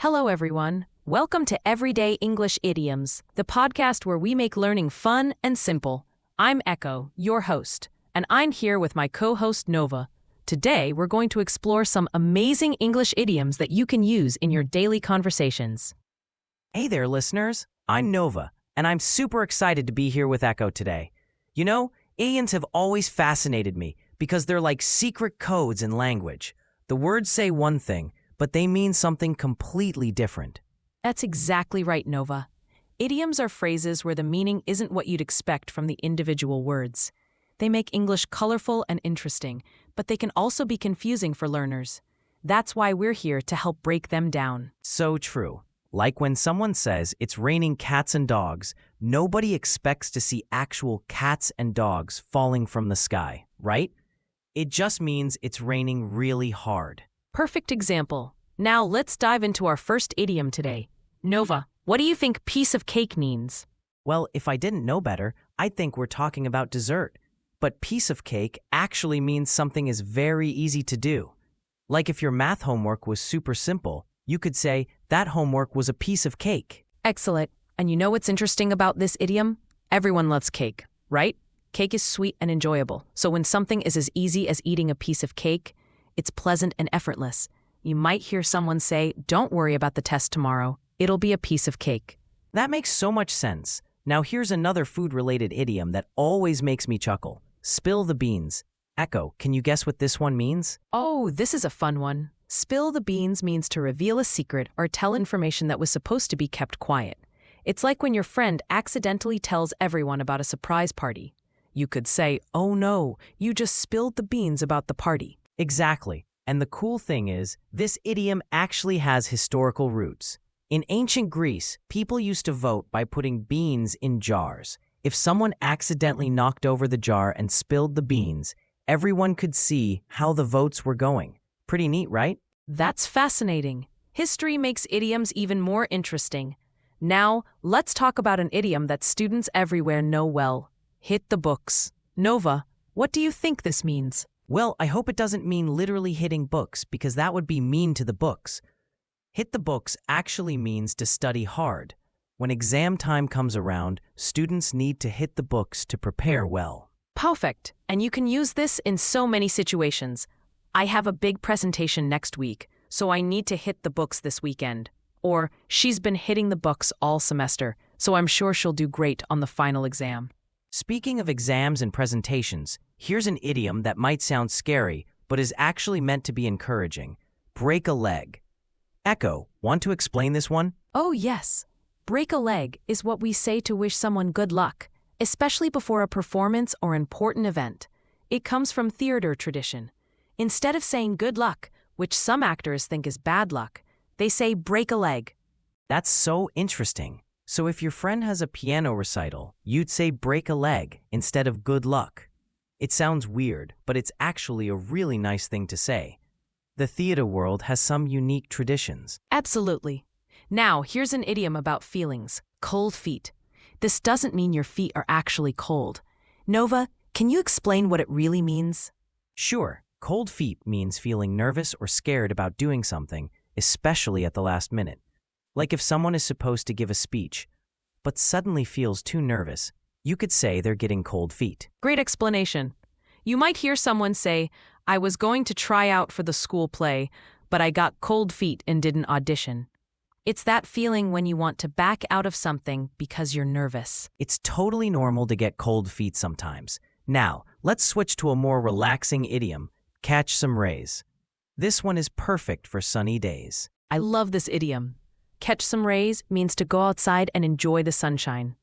Hello, everyone. Welcome to Everyday English Idioms, the podcast where we make learning fun and simple. I'm Echo, your host, and I'm here with my co-host Nova. Today, we're going to explore some amazing English idioms that you can use in your daily conversations. Hey there, listeners. I'm Nova, and I'm super excited to be here with Echo today. You know, idioms have always fascinated me because they're like secret codes in language. The words say one thing, but they mean something completely different. That's exactly right, Nova. Idioms are phrases where the meaning isn't what you'd expect from the individual words. They make English colorful and interesting, but they can also be confusing for learners. That's why we're here to help break them down. So true. Like when someone says it's raining cats and dogs, nobody expects to see actual cats and dogs falling from the sky, right? It just means it's raining really hard. Perfect example. Now let's dive into our first idiom today. Nova, what do you think piece of cake means? Well, if I didn't know better, I'd think we're talking about dessert. But piece of cake actually means something is very easy to do. Like if your math homework was super simple, you could say that homework was a piece of cake. Excellent. And you know what's interesting about this idiom? Everyone loves cake, right? Cake is sweet and enjoyable. So when something is as easy as eating a piece of cake, it's pleasant and effortless. You might hear someone say, "Don't worry about the test tomorrow. It'll be a piece of cake." That makes so much sense. Now here's another food-related idiom that always makes me chuckle. Spill the beans. Echo, can you guess what this one means? Oh, this is a fun one. Spill the beans means to reveal a secret or tell information that was supposed to be kept quiet. It's like when your friend accidentally tells everyone about a surprise party. You could say, "Oh no, you just spilled the beans about the party." Exactly. And the cool thing is, this idiom actually has historical roots. In ancient Greece, people used to vote by putting beans in jars. If someone accidentally knocked over the jar and spilled the beans, everyone could see how the votes were going. Pretty neat, right? That's fascinating. History makes idioms even more interesting. Now, let's talk about an idiom that students everywhere know well. Hit the books. Nova, what do you think this means? Well, I hope it doesn't mean literally hitting books, because that would be mean to the books. Hit the books actually means to study hard. When exam time comes around, students need to hit the books to prepare well. Perfect. And you can use this in so many situations. I have a big presentation next week, so I need to hit the books this weekend. Or, she's been hitting the books all semester, so I'm sure she'll do great on the final exam. Speaking of exams and presentations, here's an idiom that might sound scary, but is actually meant to be encouraging. Break a leg. Echo, want to explain this one? Oh, yes. Break a leg is what we say to wish someone good luck, especially before a performance or important event. It comes from theater tradition. Instead of saying good luck, which some actors think is bad luck, they say break a leg. That's so interesting. So if your friend has a piano recital, you'd say break a leg instead of good luck. It sounds weird, but it's actually a really nice thing to say. The theater world has some unique traditions. Absolutely. Now, here's an idiom about feelings. Cold feet. This doesn't mean your feet are actually cold. Nova, can you explain what it really means? Sure, cold feet means feeling nervous or scared about doing something, especially at the last minute. Like if someone is supposed to give a speech, but suddenly feels too nervous, you could say they're getting cold feet. Great explanation. You might hear someone say, "I was going to try out for the school play, but I got cold feet and didn't audition." It's that feeling when you want to back out of something because you're nervous. It's totally normal to get cold feet sometimes. Now, let's switch to a more relaxing idiom, catch some rays. This one is perfect for sunny days. I love this idiom. Catch some rays means to go outside and enjoy the sunshine.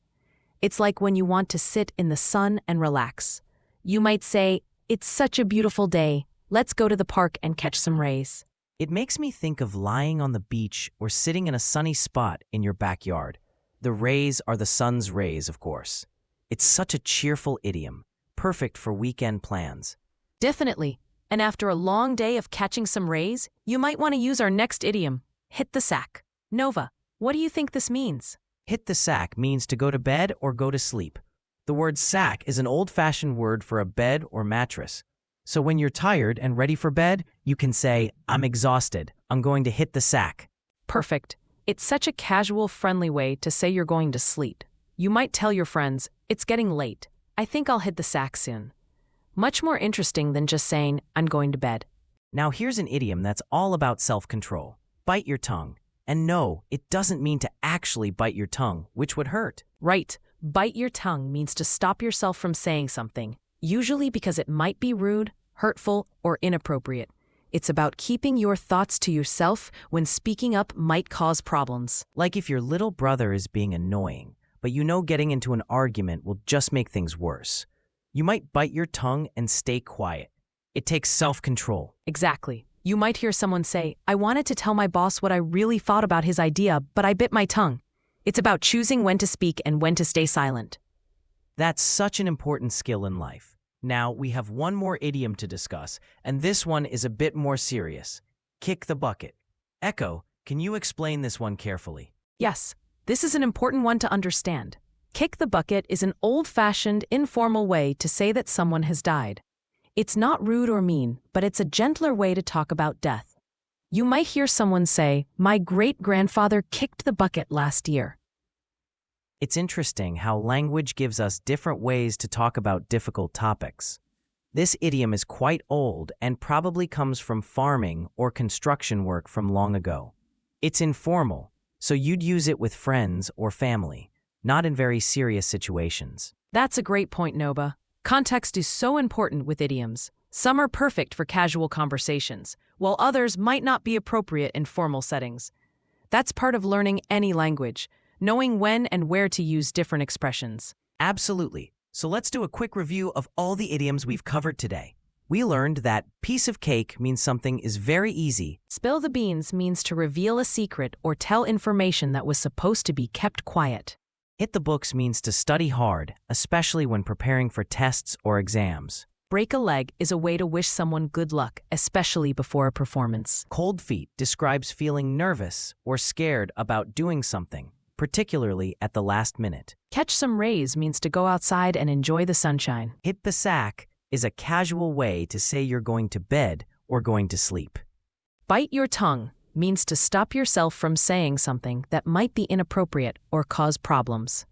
It's like when you want to sit in the sun and relax. You might say, "It's such a beautiful day. Let's go to the park and catch some rays." It makes me think of lying on the beach or sitting in a sunny spot in your backyard. The rays are the sun's rays, of course. It's such a cheerful idiom, perfect for weekend plans. Definitely. And after a long day of catching some rays, you might want to use our next idiom, hit the sack. Nova, what do you think this means? Hit the sack means to go to bed or go to sleep. The word sack is an old-fashioned word for a bed or mattress. So when you're tired and ready for bed, you can say, "I'm exhausted. I'm going to hit the sack." Perfect. It's such a casual, friendly way to say you're going to sleep. You might tell your friends, "It's getting late. I think I'll hit the sack soon." Much more interesting than just saying, "I'm going to bed." Now here's an idiom that's all about self-control. Bite your tongue. And no, it doesn't mean to actually bite your tongue, which would hurt. Right. Bite your tongue means to stop yourself from saying something, usually because it might be rude, hurtful, or inappropriate. It's about keeping your thoughts to yourself when speaking up might cause problems. Like if your little brother is being annoying, but you know getting into an argument will just make things worse. You might bite your tongue and stay quiet. It takes self-control. Exactly. You might hear someone say, "I wanted to tell my boss what I really thought about his idea, but I bit my tongue." It's about choosing when to speak and when to stay silent. That's such an important skill in life. Now, we have one more idiom to discuss, and this one is a bit more serious. Kick the bucket. Echo, can you explain this one carefully? Yes, this is an important one to understand. Kick the bucket is an old-fashioned, informal way to say that someone has died. It's not rude or mean, but it's a gentler way to talk about death. You might hear someone say, "My great-grandfather kicked the bucket last year." It's interesting how language gives us different ways to talk about difficult topics. This idiom is quite old and probably comes from farming or construction work from long ago. It's informal, so you'd use it with friends or family, not in very serious situations. That's a great point, Nova. Context is so important with idioms. Some are perfect for casual conversations, while others might not be appropriate in formal settings. That's part of learning any language, knowing when and where to use different expressions. Absolutely. So let's do a quick review of all the idioms we've covered today. We learned that piece of cake means something is very easy. Spill the beans means to reveal a secret or tell information that was supposed to be kept quiet. Hit the books means to study hard, especially when preparing for tests or exams. Break a leg is a way to wish someone good luck, especially before a performance. Cold feet describes feeling nervous or scared about doing something, particularly at the last minute. Catch some rays means to go outside and enjoy the sunshine. Hit the sack is a casual way to say you're going to bed or going to sleep. Bite your tongue means to stop yourself from saying something that might be inappropriate or cause problems.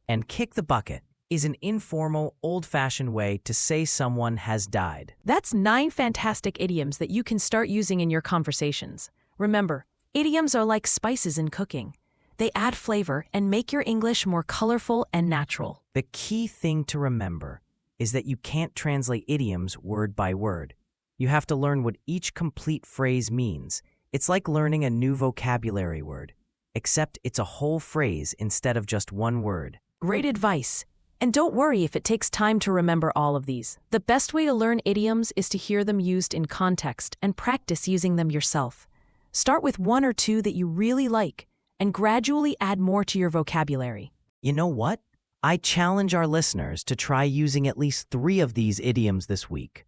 And kick the bucket is an informal, old-fashioned way to say someone has died. That's 9 fantastic idioms that you can start using in your conversations. Remember, idioms are like spices in cooking. They add flavor and make your English more colorful and natural. The key thing to remember is that you can't translate idioms word by word. You have to learn what each complete phrase means. It's like learning a new vocabulary word, except it's a whole phrase instead of just one word. Great advice. And don't worry if it takes time to remember all of these. The best way to learn idioms is to hear them used in context and practice using them yourself. Start with 1 or 2 that you really like, and gradually add more to your vocabulary. You know what? I challenge our listeners to try using at least 3 of these idioms this week.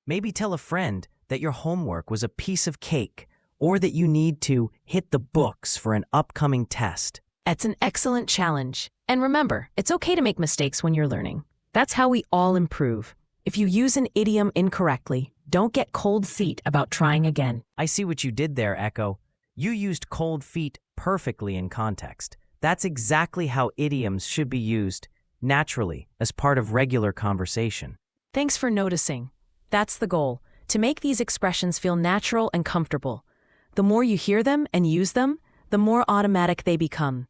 Maybe tell a friend that your homework was a piece of cake, or that you need to hit the books for an upcoming test. That's an excellent challenge. And remember, it's okay to make mistakes when you're learning. That's how we all improve. If you use an idiom incorrectly, don't get cold feet about trying again. I see what you did there, Echo. You used cold feet perfectly in context. That's exactly how idioms should be used, naturally, as part of regular conversation. Thanks for noticing. That's the goal, to make these expressions feel natural and comfortable. The more you hear them and use them, the more automatic they become.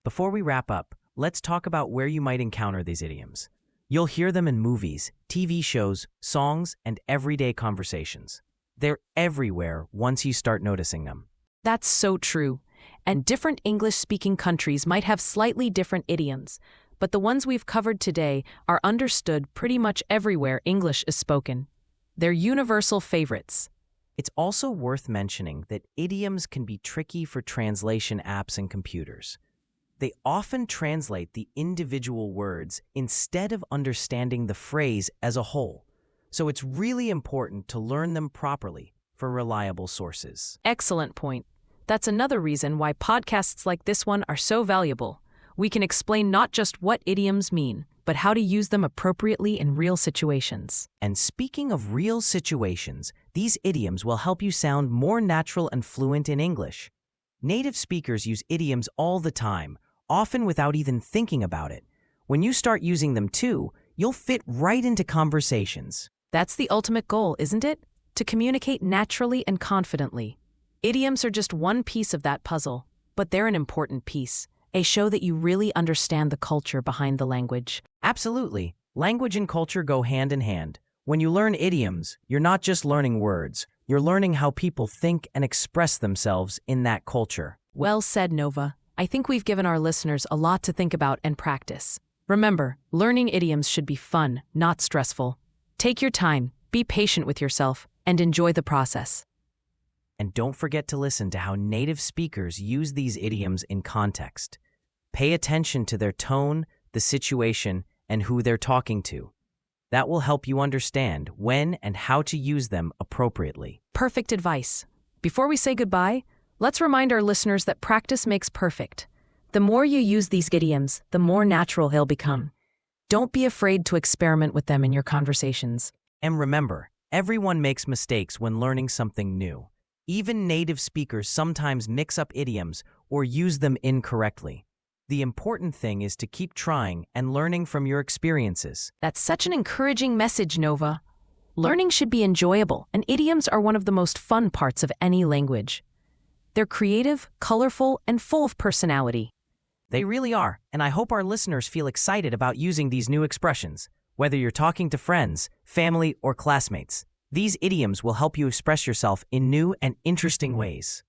Before we wrap up, let's talk about where you might encounter these idioms. You'll hear them in movies, TV shows, songs, and everyday conversations. They're everywhere once you start noticing them. That's so true. And different English-speaking countries might have slightly different idioms, but the ones we've covered today are understood pretty much everywhere English is spoken. They're universal favorites. It's also worth mentioning that idioms can be tricky for translation apps and computers. They often translate the individual words instead of understanding the phrase as a whole, so it's really important to learn them properly for reliable sources. Excellent point. That's another reason why podcasts like this one are so valuable. We can explain not just what idioms mean, but how to use them appropriately in real situations. And speaking of real situations, these idioms will help you sound more natural and fluent in English. Native speakers use idioms all the time, often without even thinking about it. When you start using them too, you'll fit right into conversations. That's the ultimate goal, isn't it? To communicate naturally and confidently. Idioms are just one piece of that puzzle, but they're an important piece. They show that you really understand the culture behind the language. Absolutely. Language and culture go hand in hand. When you learn idioms, you're not just learning words. You're learning how people think and express themselves in that culture. Well said, Nova. I think we've given our listeners a lot to think about and practice. Remember, learning idioms should be fun, not stressful. Take your time, be patient with yourself, and enjoy the process. And don't forget to listen to how native speakers use these idioms in context. Pay attention to their tone, the situation, and who they're talking to. That will help you understand when and how to use them appropriately. Perfect advice. Before we say goodbye, let's remind our listeners that practice makes perfect. The more you use these idioms, the more natural they'll become. Don't be afraid to experiment with them in your conversations. And remember, everyone makes mistakes when learning something new. Even native speakers sometimes mix up idioms or use them incorrectly. The important thing is to keep trying and learning from your experiences. That's such an encouraging message, Nova. Learning should be enjoyable, and idioms are one of the most fun parts of any language. They're creative, colorful, and full of personality. They really are, and I hope our listeners feel excited about using these new expressions. Whether you're talking to friends, family, or classmates, these idioms will help you express yourself in new and interesting ways.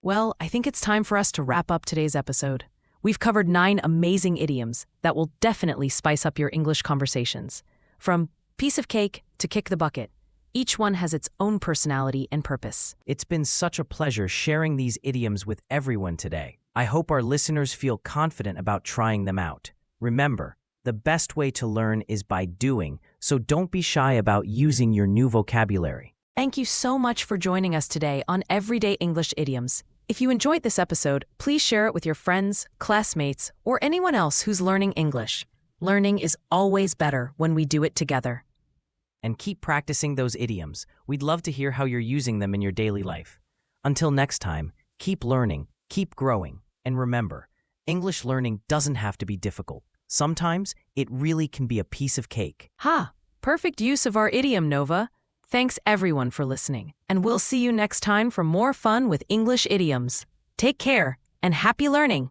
Well, I think it's time for us to wrap up today's episode. We've covered 9 amazing idioms that will definitely spice up your English conversations. From piece of cake to kick the bucket, each one has its own personality and purpose. It's been such a pleasure sharing these idioms with everyone today. I hope our listeners feel confident about trying them out. Remember, the best way to learn is by doing, so don't be shy about using your new vocabulary. Thank you so much for joining us today on Everyday English Idioms. If you enjoyed this episode, please share it with your friends, classmates, or anyone else who's learning English. Learning is always better when we do it together. And keep practicing those idioms. We'd love to hear how you're using them in your daily life. Until next time, keep learning, keep growing, and remember, English learning doesn't have to be difficult. Sometimes it really can be a piece of cake. Ha! Perfect use of our idiom, Nova. Thanks everyone for listening, and we'll see you next time for more fun with English idioms. Take care and happy learning!